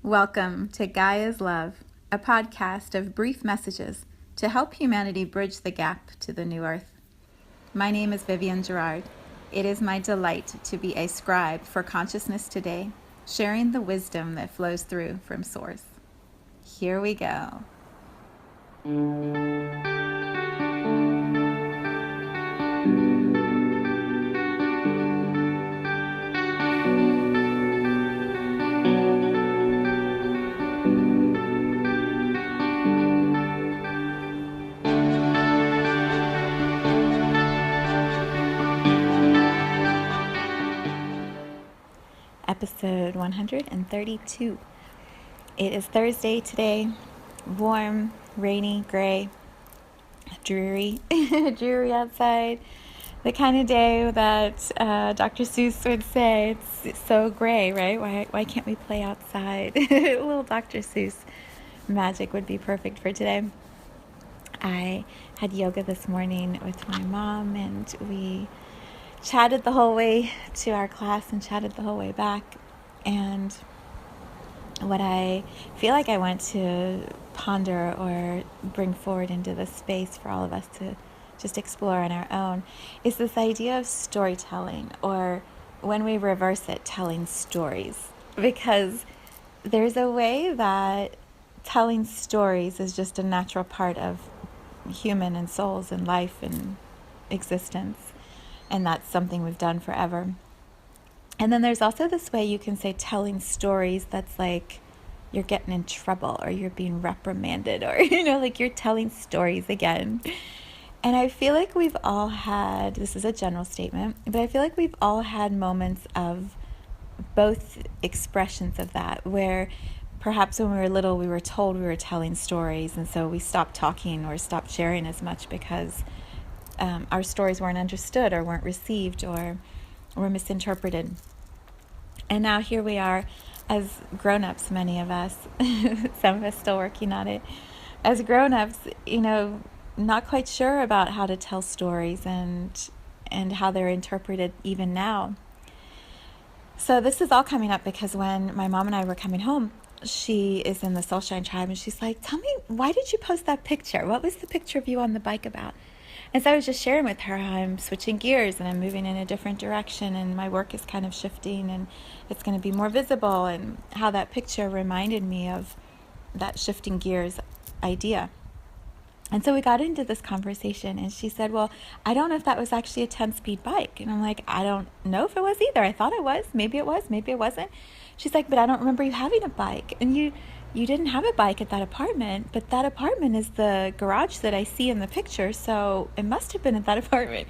Welcome to Gaia's Love, a podcast of brief messages to help humanity bridge the gap to the new earth. My name is Vivienne Gerard. It is my delight to be a scribe for consciousness today, sharing the wisdom that flows through from Source. Here we go. Episode 132. It is Thursday today, warm, rainy, gray, dreary, dreary outside. The kind of day that Dr. Seuss would say, it's so gray, right? Why can't we play outside? A little Dr. Seuss magic would be perfect for today. I had yoga this morning with my mom, and we chatted the whole way to our class and chatted the whole way back. And what I feel like I want to ponder or bring forward into this space for all of us to just explore on our own is this idea of storytelling, or when we reverse it, telling stories. Because there's a way that telling stories is just a natural part of human and souls and life and existence. And that's something we've done forever. And then there's also this way you can say telling stories that's like you're getting in trouble or you're being reprimanded, or, like you're telling stories again. And I feel like we've all had, this is a general statement, but I feel like we've all had moments of both expressions of that, where perhaps when we were little we were told we were telling stories, and so we stopped talking or stopped sharing as much because our stories weren't understood or weren't received or were misinterpreted. And now here we are as grown-ups, many of us, some of us still working on it, as grown-ups, not quite sure about how to tell stories and how they're interpreted even now. So this is all coming up because when my mom and I were coming home, she is in the Soulshine tribe, and she's like, tell me, why did you post that picture? What was the picture of you on the bike about? And so I was just sharing with her how I'm switching gears and I'm moving in a different direction, and my work is kind of shifting and it's going to be more visible, and how that picture reminded me of that shifting gears idea. And so we got into this conversation, and she said, well, I don't know if that was actually a 10-speed bike. And I'm like, I don't know if it was either. I thought it was. Maybe it was. Maybe it wasn't. She's like, but I don't remember you having a bike. And you didn't have a bike at that apartment, but that apartment is the garage that I see in the picture, so it must have been at that apartment.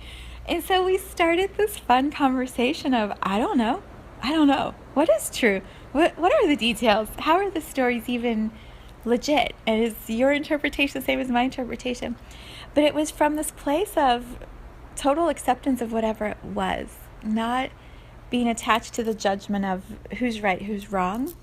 And so we started this fun conversation of, I don't know. What is true? What are the details? How are the stories even legit? And is your interpretation the same as my interpretation? But it was from this place of total acceptance of whatever it was, not being attached to the judgment of who's right, who's wrong.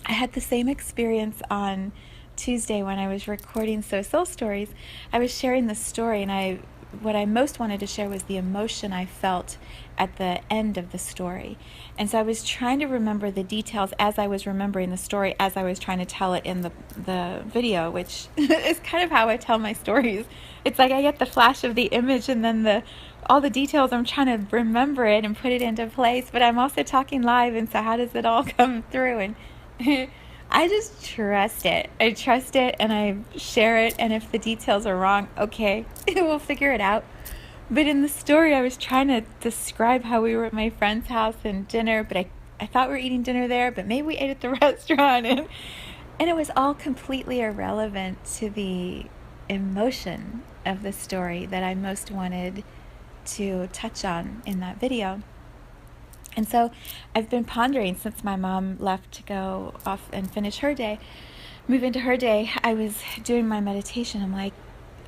I had the same experience on Tuesday when I was recording Soul Stories. I was sharing this story, and what I most wanted to share was the emotion I felt at the end of the story. And so I was trying to remember the details as I was remembering the story, as I was trying to tell it in the video, which is kind of how I tell my stories. It's like I get the flash of the image, and then all the details, I'm trying to remember it and put it into place, but I'm also talking live, and so how does it all come through? And I just trust it. I trust it, and I share it, and if the details are wrong, okay, we'll figure it out. But in the story, I was trying to describe how we were at my friend's house and dinner, but I thought we were eating dinner there, but maybe we ate at the restaurant, and it was all completely irrelevant to the emotion of the story that I most wanted to touch on in that video. And so I've been pondering since my mom left to go off and finish her day, move into her day. I was doing my meditation. I'm like,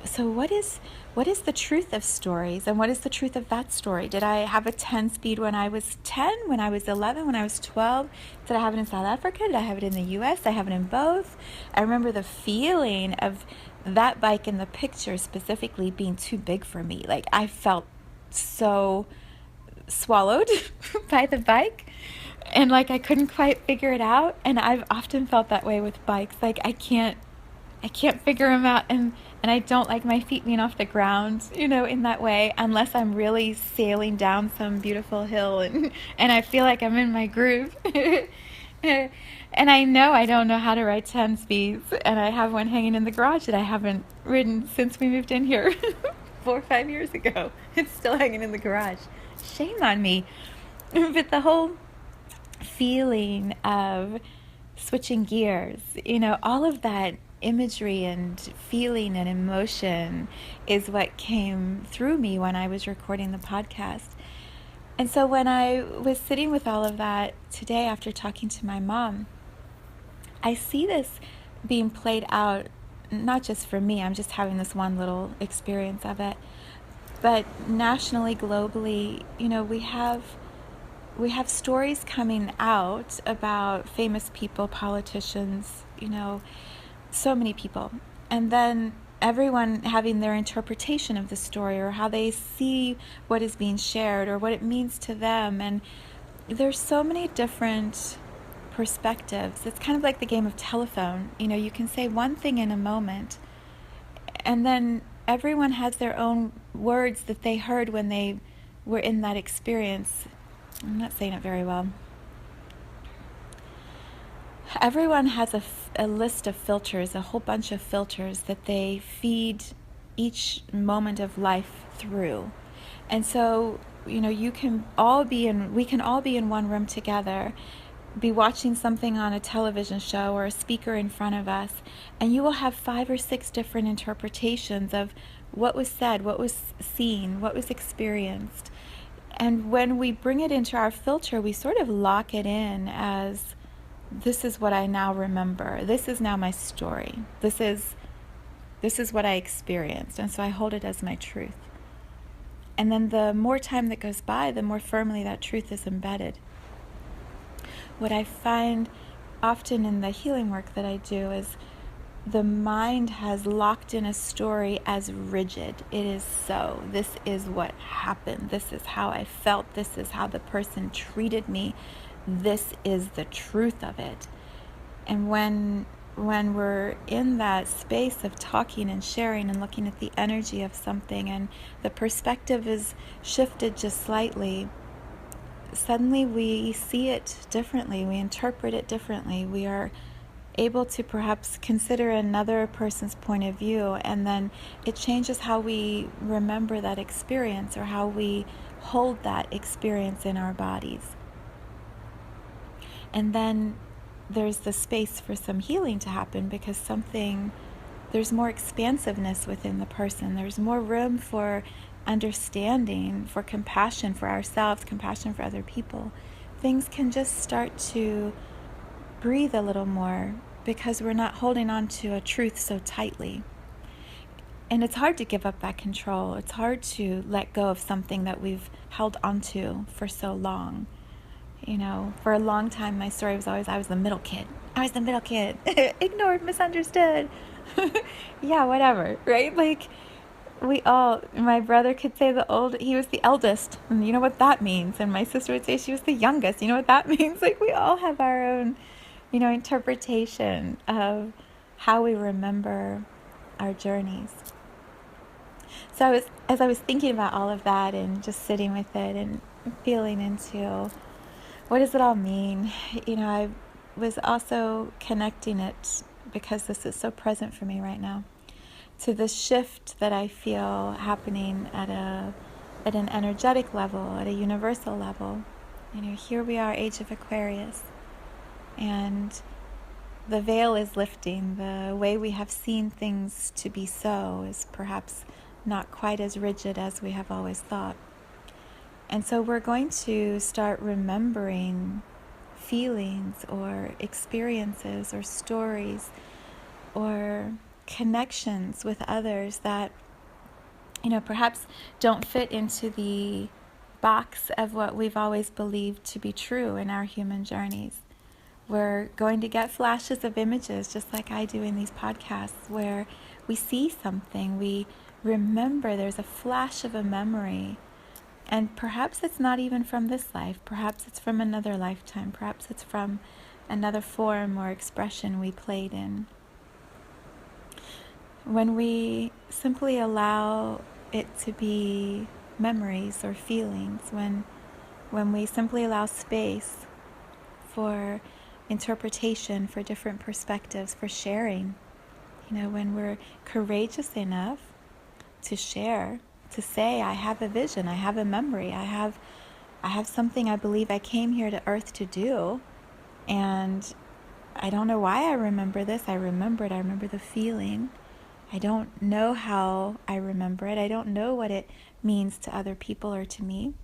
so what is the truth of stories, and what is the truth of that story? Did I have a 10-speed when I was 10, when I was 11, when I was 12? Did I have it in South Africa? Did I have it in the US? Did I have it in both? I remember the feeling of that bike in the picture specifically being too big for me. Like, I felt so swallowed by the bike. And like I couldn't quite figure it out, and I've often felt that way with bikes. Like I can't figure them out, and I don't like my feet being off the ground, in that way, unless I'm really sailing down some beautiful hill and I feel like I'm in my groove. And I know I don't know how to ride 10 speeds, and I have one hanging in the garage that I haven't ridden since we moved in here 4 or 5 years ago. It's still hanging in the garage. Shame on me. But the whole feeling of switching gears, all of that imagery and feeling and emotion is what came through me when I was recording the podcast. And so when I was sitting with all of that today after talking to my mom, I see this being played out, not just for me, I'm just having this one little experience of it, but nationally, globally, we have stories coming out about famous people, politicians, so many people. And then everyone having their interpretation of the story, or how they see what is being shared, or what it means to them. And there's so many different perspectives. It's kind of like the game of telephone. You can say one thing in a moment, and then everyone has their own words that they heard when they were in that experience. I'm not saying it very well. Everyone has a list of filters, a whole bunch of filters that they feed each moment of life through. And so, we can all be in one room together, be watching something on a television show or a speaker in front of us, and you will have 5 or 6 different interpretations of what was said, what was seen, what was experienced. And when we bring it into our filter, we sort of lock it in as, this is what I now remember. This is now my story. This is what I experienced. And so I hold it as my truth. And then the more time that goes by, the more firmly that truth is embedded. What I find often in the healing work that I do is the mind has locked in a story as rigid. It is so. This is what happened. This is how I felt. This is how the person treated me. This is the truth of it. And when we're in that space of talking and sharing and looking at the energy of something, and the perspective is shifted just slightly, suddenly we see it differently. We interpret it differently. We are able to perhaps consider another person's point of view, and then it changes how we remember that experience, or how we hold that experience in our bodies. And then there's the space for some healing to happen, because there's more expansiveness within the person. There's more room for understanding, for compassion for ourselves, compassion for other people. Things can just start to breathe a little more, because we're not holding on to a truth so tightly. And it's hard to give up that control. It's hard to let go of something that we've held onto for so long. For a long time, my story was always, I was the middle kid. Ignored, misunderstood. Yeah, whatever, right? Like, my brother could say he was the eldest, and you know what that means. And my sister would say she was the youngest. You know what that means? Like, we all have our own, interpretation of how we remember our journeys. So as I was thinking about all of that and just sitting with it and feeling into, what does it all mean? I was also connecting it, because this is so present for me right now, to the shift that I feel happening at an energetic level, at a universal level. Here we are, age of Aquarius, and the veil is lifting. The way we have seen things to be so is perhaps not quite as rigid as we have always thought. And so we're going to start remembering feelings or experiences or stories or connections with others that, perhaps don't fit into the box of what we've always believed to be true in our human journeys. We're going to get flashes of images, just like I do in these podcasts, where we see something, we remember, there's a flash of a memory. And perhaps it's not even from this life. Perhaps it's from another lifetime. Perhaps it's from another form or expression we played in. When we simply allow it to be memories or feelings, when we simply allow space for interpretation, for different perspectives, for sharing, when we're courageous enough to share, to say, I have a vision, I have a memory, I have something I believe I came here to Earth to do, and I don't know why I remember this. I remember it. I remember the feeling. I don't know how I remember it. I don't know what it means to other people or to me,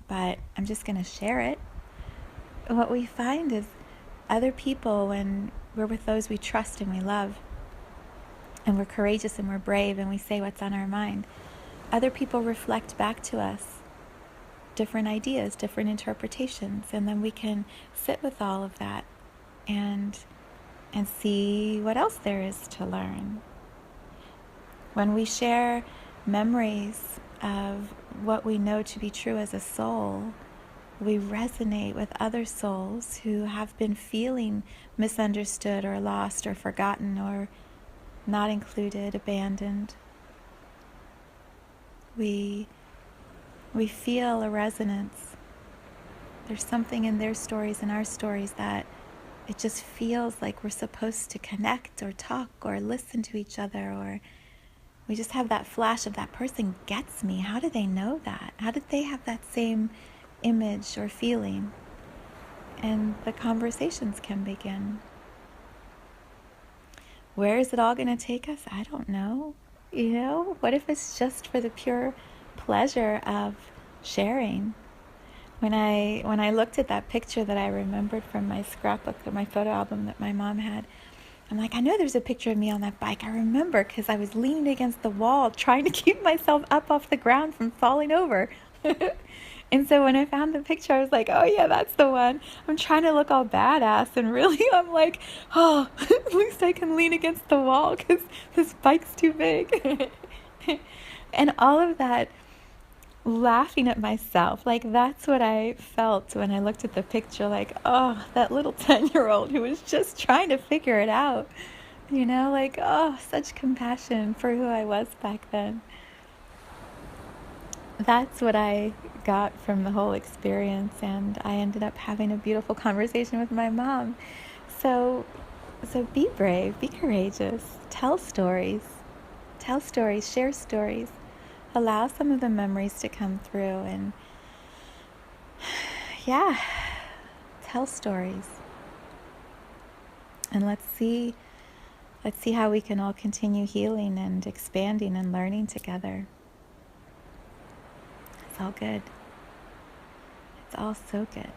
but I'm just going to share it. What we find is other people, when we're with those we trust and we love, and we're courageous and we're brave and we say what's on our mind, other people reflect back to us different ideas, different interpretations, and then we can sit with all of that and see what else there is to learn. When we share memories of what we know to be true as a soul, we resonate with other souls who have been feeling misunderstood or lost or forgotten or not included, abandoned. We feel a resonance. There's something in their stories and our stories that it just feels like we're supposed to connect or talk or listen to each other, or we just have that flash of that person gets me. How do they know that? How did they have that same image or feeling? And the conversations can begin. Where is it all going to take us? I don't know. What if it's just for the pure pleasure of sharing? When I looked at that picture that I remembered from my scrapbook or my photo album that my mom had, I'm like, I know there's a picture of me on that bike. I remember because I was leaning against the wall trying to keep myself up off the ground from falling over. And so when I found the picture, I was like, oh yeah, that's the one. I'm trying to look all badass, and really I'm like, oh, at least I can lean against the wall because this bike's too big. And all of that, laughing at myself, like that's what I felt when I looked at the picture, like, oh, that little 10-year-old who was just trying to figure it out, like, oh, such compassion for who I was back then. That's what I got from the whole experience, and I ended up having a beautiful conversation with my mom. So be brave, be courageous, tell stories, share stories. Allow some of the memories to come through, and yeah, tell stories. And let's see how we can all continue healing and expanding and learning together. It's all good. It's all so good.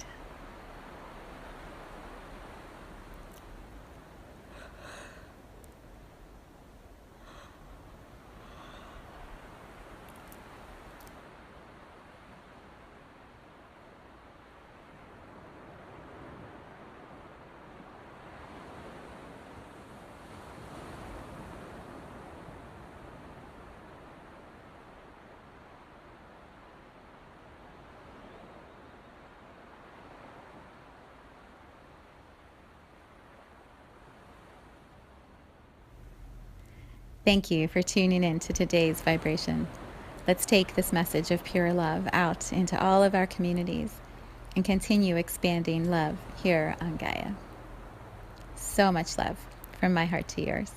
Thank you for tuning in to today's vibration. Let's take this message of pure love out into all of our communities and continue expanding love here on Gaia. So much love from my heart to yours.